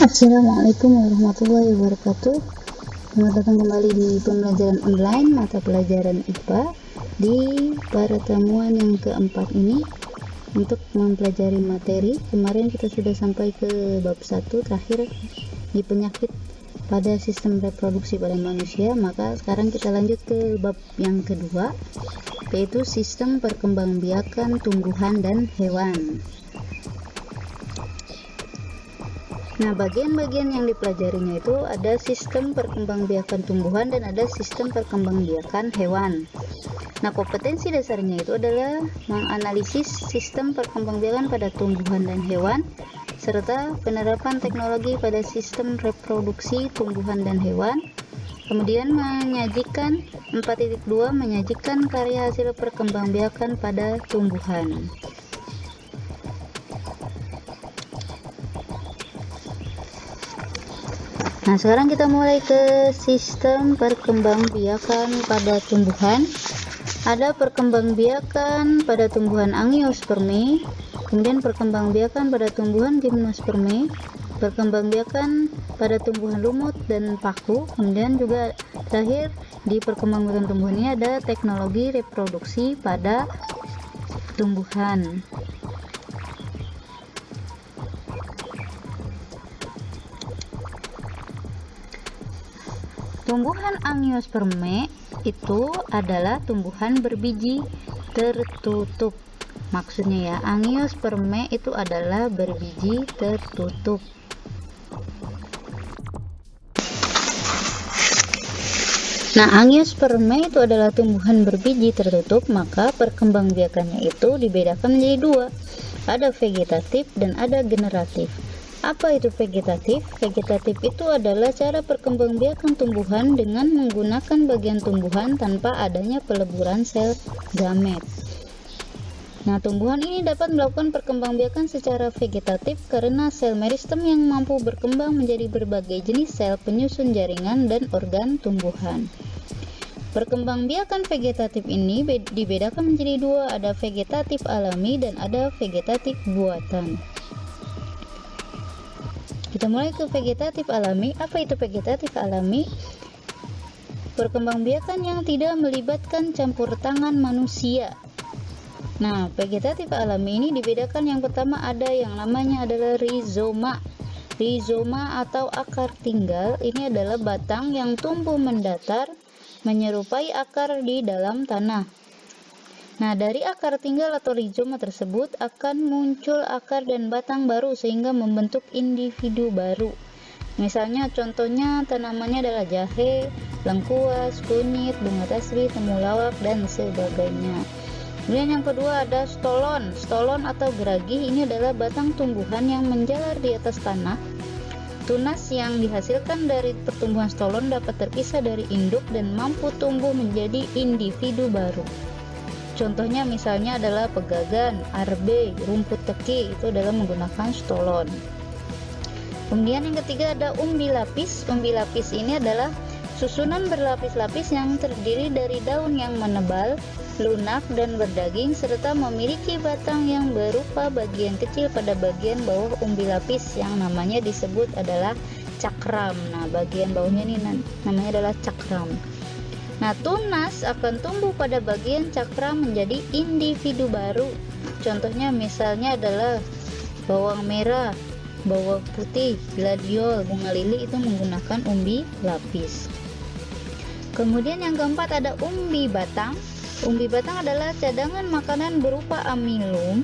Assalamualaikum warahmatullahi wabarakatuh. Selamat datang kembali di pembelajaran online mata pelajaran IPA di pertemuan yang keempat ini untuk mempelajari materi. Kemarin kita sudah sampai ke bab 1 terakhir di penyakit pada sistem reproduksi pada manusia, maka sekarang kita lanjut ke bab yang kedua, yaitu sistem perkembangbiakan tumbuhan dan hewan. Nah, bagian-bagian yang dipelajarinya itu ada sistem perkembangbiakan tumbuhan dan ada sistem perkembangbiakan hewan. Nah, kompetensi dasarnya itu adalah menganalisis sistem perkembangbiakan pada tumbuhan dan hewan, serta penerapan teknologi pada sistem reproduksi tumbuhan dan hewan. Kemudian menyajikan 4.2 menyajikan karya hasil perkembangbiakan pada tumbuhan. Nah, sekarang kita mulai ke sistem perkembangbiakan pada tumbuhan. Ada perkembangbiakan pada tumbuhan Angiospermae, kemudian perkembangbiakan pada tumbuhan Gymnospermae, perkembangbiakan pada tumbuhan lumut dan paku, kemudian juga terakhir di perkembangbiakan tumbuhan ini ada teknologi reproduksi pada tumbuhan. Tumbuhan Angiospermae itu adalah tumbuhan berbiji tertutup. Maksudnya ya, Angiospermae itu adalah berbiji tertutup. Nah, Angiospermae itu adalah tumbuhan berbiji tertutup, maka perkembangbiakannya itu dibedakan menjadi dua. Ada vegetatif dan ada generatif. Apa itu vegetatif? Vegetatif itu adalah cara perkembangbiakan tumbuhan dengan menggunakan bagian tumbuhan tanpa adanya peleburan sel gamet. Nah, tumbuhan ini dapat melakukan perkembangbiakan secara vegetatif karena sel meristem yang mampu berkembang menjadi berbagai jenis sel penyusun jaringan dan organ tumbuhan. Perkembangbiakan vegetatif ini dibedakan menjadi dua, ada vegetatif alami dan ada vegetatif buatan. Kita mulai ke vegetatif alami. Apa itu vegetatif alami? Perkembangbiakan yang tidak melibatkan campur tangan manusia. Nah, vegetatif alami ini dibedakan, yang pertama ada yang namanya adalah rizoma. Rizoma atau akar tinggal ini adalah batang yang tumbuh mendatar menyerupai akar di dalam tanah. Nah, dari akar tinggal atau rizoma tersebut akan muncul akar dan batang baru sehingga membentuk individu baru. Misalnya contohnya tanamannya adalah jahe, lengkuas, kunyit, bunga tasbih, temulawak, dan sebagainya. Kemudian yang kedua ada stolon. Stolon atau geragih ini adalah batang tumbuhan yang menjalar di atas tanah. Tunas yang dihasilkan dari pertumbuhan stolon dapat terpisah dari induk dan mampu tumbuh menjadi individu baru. Contohnya misalnya adalah pegagan, arbe, rumput teki, itu adalah menggunakan stolon. Kemudian yang ketiga ada umbi lapis. Umbi lapis ini adalah susunan berlapis-lapis yang terdiri dari daun yang menebal, lunak, dan berdaging, serta memiliki batang yang berupa bagian kecil pada bagian bawah umbi lapis yang namanya disebut adalah cakram. Nah, bagian bawahnya ini namanya adalah cakram. Nah, tunas akan tumbuh pada bagian cakram menjadi individu baru. Contohnya misalnya adalah bawang merah, bawang putih, gladiol, bunga lili, itu menggunakan umbi lapis. Kemudian yang keempat ada umbi batang. Umbi batang adalah cadangan makanan berupa amilum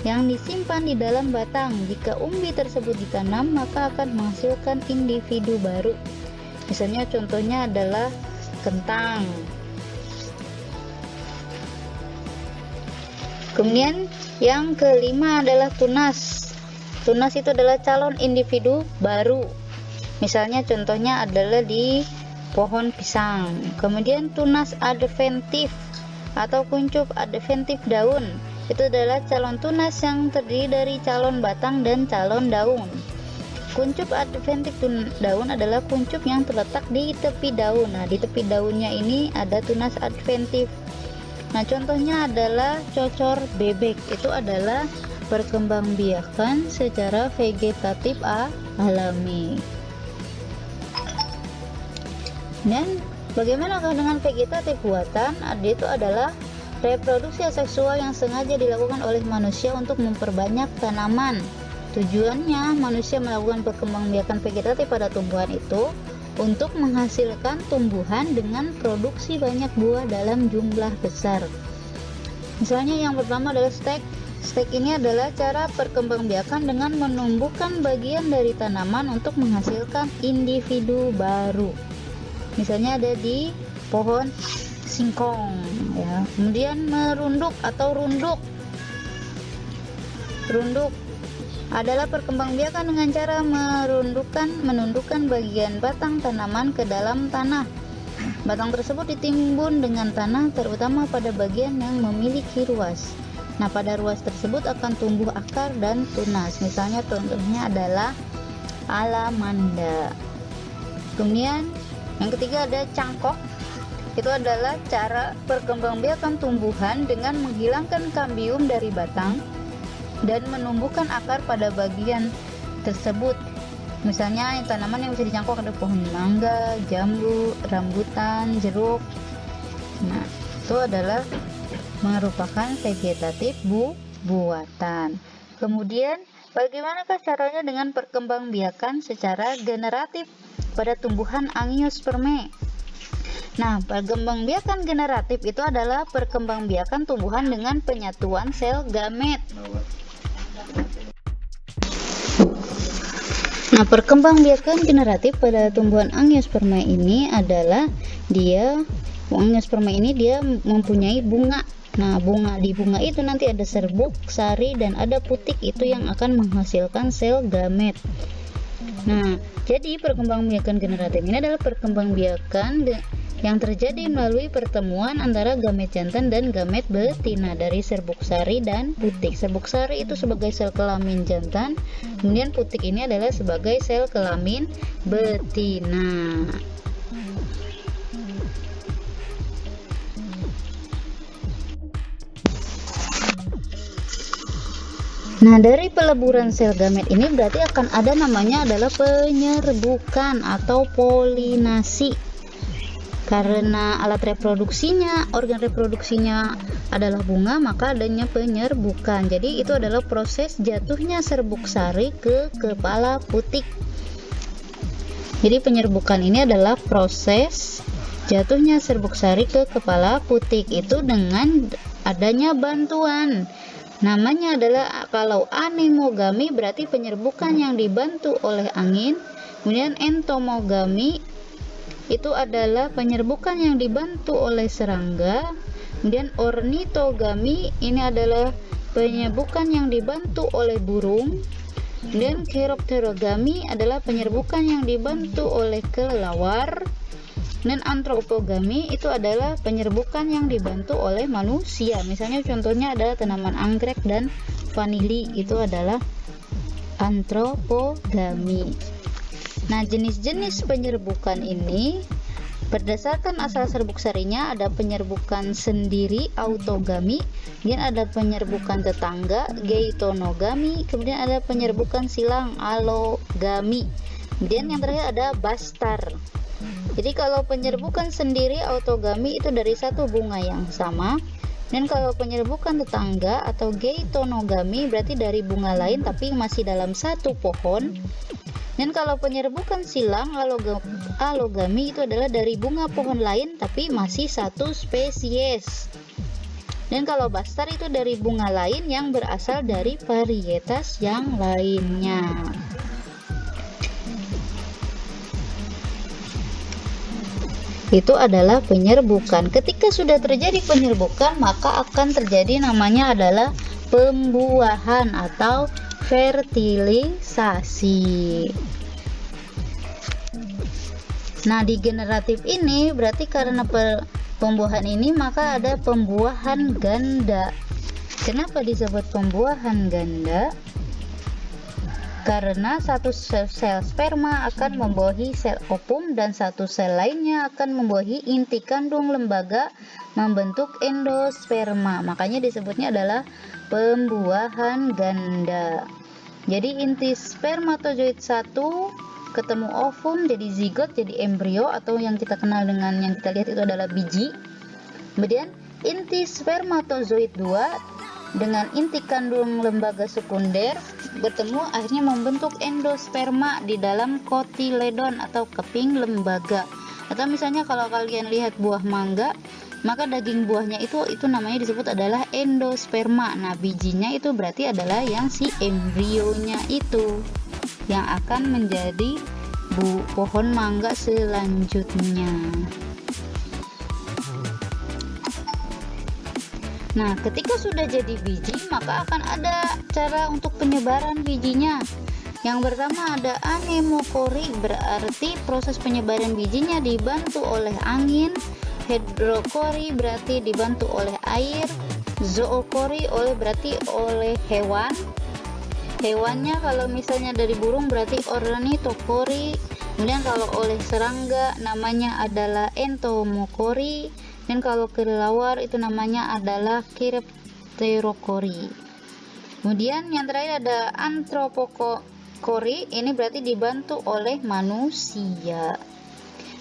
yang disimpan di dalam batang. Jika umbi tersebut ditanam, maka akan menghasilkan individu baru. Misalnya contohnya adalah kentang. Kemudian yang kelima adalah tunas. Tunas itu adalah calon individu baru. Misalnya contohnya adalah di pohon pisang. Kemudian tunas adventif atau kuncup adventif daun. Itu adalah calon tunas yang terdiri dari calon batang dan calon daun. Kuncup adventif daun adalah kuncup yang terletak di tepi daun. Nah, di tepi daunnya ini ada tunas adventif. Nah, contohnya adalah cocor bebek. Itu adalah perkembangbiakan secara vegetatif alami. Dan bagaimanakah dengan vegetatif buatan? Itu adalah reproduksi seksual yang sengaja dilakukan oleh manusia untuk memperbanyak tanaman. Tujuannya, manusia melakukan perkembangbiakan vegetatif pada tumbuhan itu untuk menghasilkan tumbuhan dengan produksi banyak buah dalam jumlah besar. Misalnya yang pertama adalah stek. Stek ini adalah cara perkembangbiakan dengan menumbuhkan bagian dari tanaman untuk menghasilkan individu baru. Misalnya ada di pohon singkong ya. Kemudian merunduk atau runduk. Runduk adalah perkembangbiakan dengan cara menundukkan bagian batang tanaman ke dalam tanah. Batang tersebut ditimbun dengan tanah, terutama pada bagian yang memiliki ruas. Nah, pada ruas tersebut akan tumbuh akar dan tunas. Misalnya contohnya adalah alamanda. Kemudian yang ketiga ada cangkok. Itu adalah cara perkembangbiakan tumbuhan dengan menghilangkan kambium dari batang dan menumbuhkan akar pada bagian tersebut. Misalnya tanaman yang bisa dicangkok ada pohon mangga, jambu, rambutan, jeruk. Nah, itu adalah merupakan vegetatif buatan. Kemudian, bagaimanakah caranya dengan perkembangbiakan secara generatif pada tumbuhan Angiospermae? Nah, perkembangbiakan generatif itu adalah perkembangbiakan tumbuhan dengan penyatuan sel gamet. Nah, perkembangbiakan generatif pada tumbuhan Angiospermae ini adalah Angiospermae ini dia mempunyai bunga. Nah, di bunga itu nanti ada serbuk, sari, dan ada putik, itu yang akan menghasilkan sel gamet. Nah, jadi perkembangbiakan generatif ini adalah perkembangbiakan yang terjadi melalui pertemuan antara gamet jantan dan gamet betina dari serbuk sari dan putik. Serbuk sari itu sebagai sel kelamin jantan, kemudian putik ini adalah sebagai sel kelamin betina. Nah, dari peleburan sel gamet ini berarti akan ada namanya adalah penyerbukan atau polinasi. Karena alat reproduksinya, organ reproduksinya adalah bunga, maka adanya penyerbukan. Jadi itu adalah proses jatuhnya serbuk sari ke kepala putik. Jadi penyerbukan ini adalah proses jatuhnya serbuk sari ke kepala putik itu dengan adanya bantuan. Namanya adalah kalau anemogami berarti penyerbukan yang dibantu oleh angin. Kemudian entomogami itu adalah penyerbukan yang dibantu oleh serangga. Kemudian ornitogami ini adalah penyerbukan yang dibantu oleh burung. Kemudian chiropterogami adalah penyerbukan yang dibantu oleh kelelawar. Dan antropogami itu adalah penyerbukan yang dibantu oleh manusia. Misalnya contohnya adalah tanaman anggrek dan vanili, itu adalah antropogami. Nah, jenis-jenis penyerbukan ini berdasarkan asal serbuk sarinya ada penyerbukan sendiri autogami, kemudian ada penyerbukan tetangga geitonogami, kemudian ada penyerbukan silang allogami, kemudian yang terakhir ada bastar. Jadi kalau penyerbukan sendiri autogami itu dari satu bunga yang sama, dan kalau penyerbukan tetangga atau geitonogami berarti dari bunga lain tapi masih dalam satu pohon. Dan kalau penyerbukan silang allogami itu adalah dari bunga pohon lain tapi masih satu spesies. Dan kalau bastar itu dari bunga lain yang berasal dari varietas yang lainnya. Itu adalah penyerbukan. Ketika sudah terjadi penyerbukan, maka akan terjadi namanya adalah pembuahan atau fertilisasi. Nah, di generatif ini berarti karena pembuahan ini maka ada pembuahan ganda. Kenapa disebut pembuahan ganda? Karena satu sel sperma akan membuahi sel ovum dan satu sel lainnya akan membuahi inti kandung lembaga membentuk endosperma. Makanya disebutnya adalah pembuahan ganda. Jadi inti spermatozoid 1 ketemu ovum jadi zigot, jadi embrio atau yang kita kenal dengan yang kita lihat itu adalah biji. Kemudian inti spermatozoid 2 dengan inti kandung lembaga sekunder bertemu akhirnya membentuk endosperma di dalam kotiledon atau keping lembaga. Atau misalnya kalau kalian lihat buah mangga, maka daging buahnya itu namanya disebut adalah endosperma. Nah, bijinya itu berarti adalah yang si embrionya itu yang akan menjadi pohon mangga selanjutnya. Nah, ketika sudah jadi biji, maka akan ada cara untuk penyebaran bijinya. Yang pertama ada anemokori, berarti proses penyebaran bijinya dibantu oleh angin. Hidrokori berarti dibantu oleh air. Zookori berarti oleh hewan. Hewannya kalau misalnya dari burung berarti ornitokori. Kemudian kalau oleh serangga namanya adalah entomokori. Dan kalau kelelawar itu namanya adalah kirpterokori. Kemudian yang terakhir ada antropokori, ini berarti dibantu oleh manusia.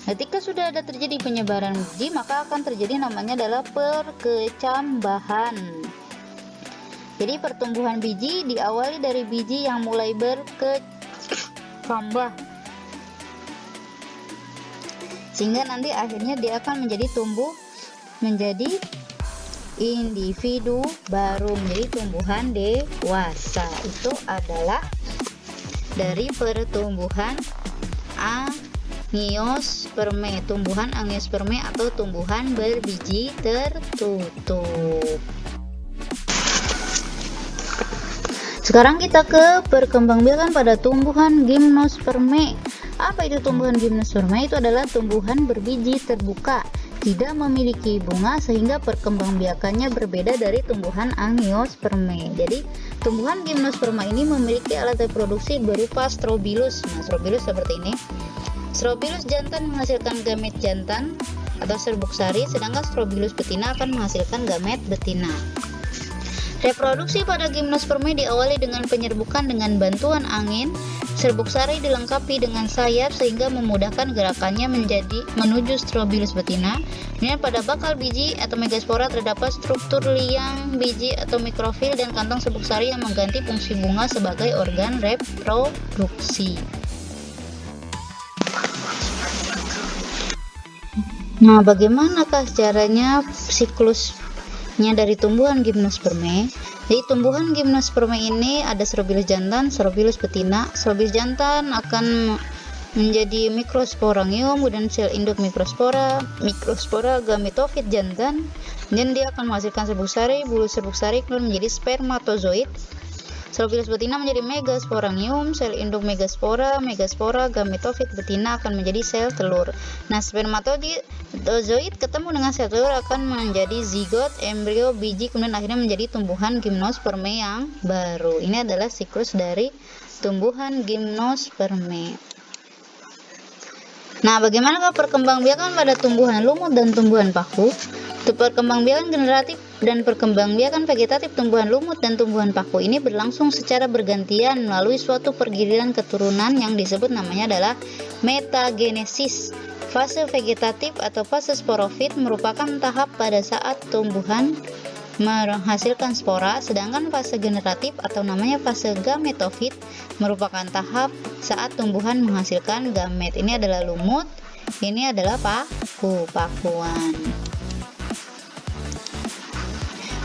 Ketika sudah ada terjadi penyebaran biji, maka akan terjadi namanya adalah perkecambahan. Jadi pertumbuhan biji diawali dari biji yang mulai berkecambah, sehingga nanti akhirnya dia akan menjadi tumbuh menjadi individu baru, menjadi tumbuhan dewasa. Itu adalah dari pertumbuhan angiosperme, tumbuhan angiosperme atau tumbuhan berbiji tertutup. Sekarang kita ke perkembangbiakan pada tumbuhan gimnosperme. Apa itu tumbuhan gimnosperme? Itu adalah tumbuhan berbiji terbuka, tidak memiliki bunga, sehingga perkembangbiakannya berbeda dari tumbuhan angiosperme. Jadi tumbuhan gimnosperma ini memiliki alat reproduksi berupa strobilus. Nah, strobilus seperti ini. Strobilus jantan menghasilkan gamet jantan atau serbuk sari, sedangkan strobilus betina akan menghasilkan gamet betina. Reproduksi pada gimnosperme diawali dengan penyerbukan dengan bantuan angin. Serbuk sari dilengkapi dengan sayap sehingga memudahkan gerakannya menuju strobilus betina. Kemudian pada bakal biji atau megaspora terdapat struktur liang biji atau mikrofil dan kantong serbuk sari yang mengganti fungsi bunga sebagai organ reproduksi. Nah, bagaimanakah caranya siklusnya dari tumbuhan gimnosperme? Jadi tumbuhan gimnosperme ini ada strobilus jantan, strobilus betina. Strobilus jantan akan menjadi mikrosporangium, kemudian sel induk mikrospora gametofit jantan, dan dia akan menghasilkan serbuk sari, bulu serbuk sari kemudian menjadi spermatozoid. Strobilus betina menjadi megasporangium, sel induk megaspora gametofit betina akan menjadi sel telur. Nah, spermatozoid ketemu dengan sel telur akan menjadi zigot, embrio, biji, kemudian akhirnya menjadi tumbuhan gimnosperme yang baru. Ini adalah siklus dari tumbuhan gimnosperme. Nah, bagaimanakah perkembangbiakan pada tumbuhan lumut dan tumbuhan paku? Untuk perkembangbiakan generatif dan perkembangbiakan vegetatif tumbuhan lumut dan tumbuhan paku ini berlangsung secara bergantian melalui suatu pergiliran keturunan yang disebut namanya adalah metagenesis. Fase vegetatif atau fase sporofit merupakan tahap pada saat tumbuhan menghasilkan spora, sedangkan fase generatif atau namanya fase gametofit merupakan tahap saat tumbuhan menghasilkan gamet. Ini adalah lumut, ini adalah pakuan.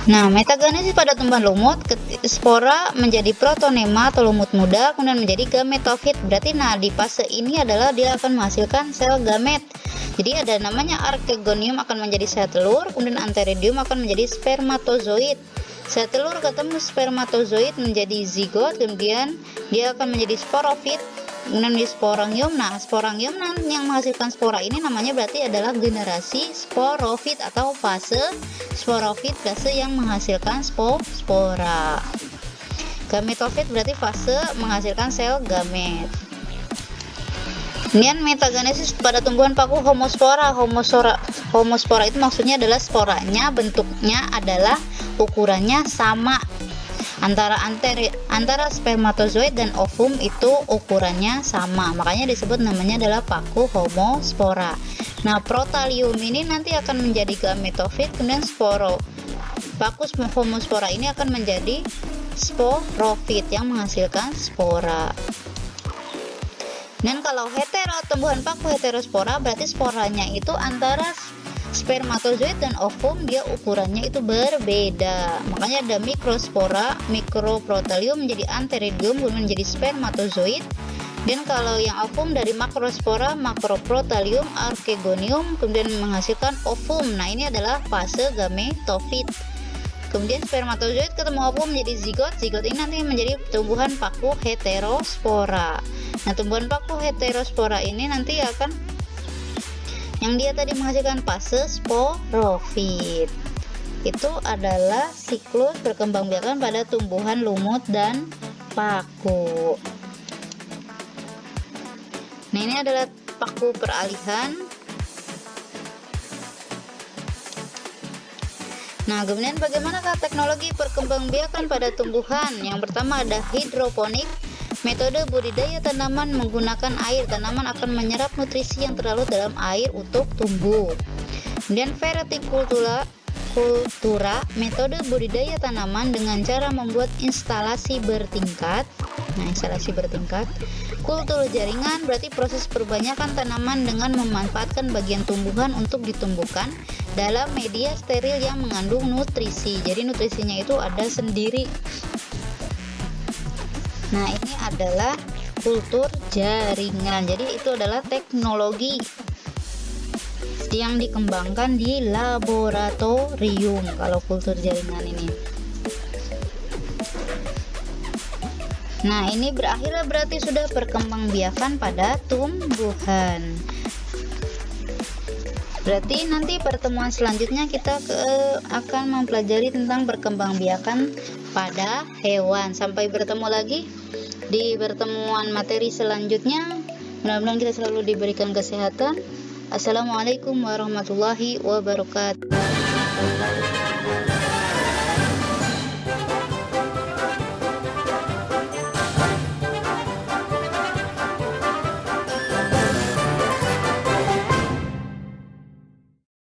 Nah, metagenesis pada tumbuhan lumut, spora menjadi protonema atau lumut muda, kemudian menjadi gametofit. Berarti di fase ini adalah dia akan menghasilkan sel gamet. Jadi ada namanya archegonium akan menjadi sel telur, kemudian antheridium akan menjadi spermatozoid. Sel telur ketemu spermatozoid menjadi zigot, kemudian dia akan menjadi sporofit, kemudian di sporangium. Nah, sporangium yang menghasilkan spora ini namanya berarti adalah generasi sporofit atau fase sporofit, fase yang menghasilkan spora. Gametofit berarti fase menghasilkan sel gamet. Kemudian metagenesis pada tumbuhan paku homospora. Homospora itu maksudnya adalah sporanya bentuknya adalah ukurannya sama. antara spermatozoid dan ovum itu ukurannya sama, makanya disebut namanya adalah paku homospora. Nah, protalium ini nanti akan menjadi gametofit, kemudian paku homospora ini akan menjadi sporofit yang menghasilkan spora. Dan kalau tumbuhan paku heterospora berarti sporanya itu antara spermatozoid dan ovum dia ukurannya itu berbeda, makanya ada mikrospora, mikroprotalium menjadi antheridium kemudian menjadi spermatozoid, dan kalau yang ovum dari makrospora, makroprotalium, archegonium kemudian menghasilkan ovum. Nah, ini adalah fase gametofit. Kemudian spermatozoid ketemu ovum menjadi zigot, zigot ini nanti menjadi tumbuhan paku heterospora. Nah, tumbuhan paku heterospora ini nanti akan yang dia tadi menghasilkan fase sporofit. Itu adalah siklus perkembangbiakan pada tumbuhan lumut dan paku. Nah, ini adalah paku peralihan. Nah, kemudian bagaimanakah teknologi perkembangbiakan pada tumbuhan? Yang pertama ada hidroponik. Metode budidaya tanaman menggunakan air. Tanaman akan menyerap nutrisi yang terlarut dalam air untuk tumbuh. Kemudian vertikultura, metode budidaya tanaman dengan cara membuat instalasi bertingkat. Nah, instalasi bertingkat. Kultur jaringan berarti proses perbanyakan tanaman dengan memanfaatkan bagian tumbuhan untuk ditumbuhkan dalam media steril yang mengandung nutrisi. Jadi nutrisinya itu ada sendiri. Nah, ini adalah kultur jaringan. Jadi itu adalah teknologi yang dikembangkan di laboratorium kalau kultur jaringan ini. Nah, ini berakhirlah berarti sudah perkembangbiakan pada tumbuhan. Berarti nanti pertemuan selanjutnya kita akan mempelajari tentang perkembangbiakan pada hewan. Sampai bertemu lagi di pertemuan materi selanjutnya. Mudah-mudahan kita selalu diberikan kesehatan. Assalamualaikum warahmatullahi wabarakatuh.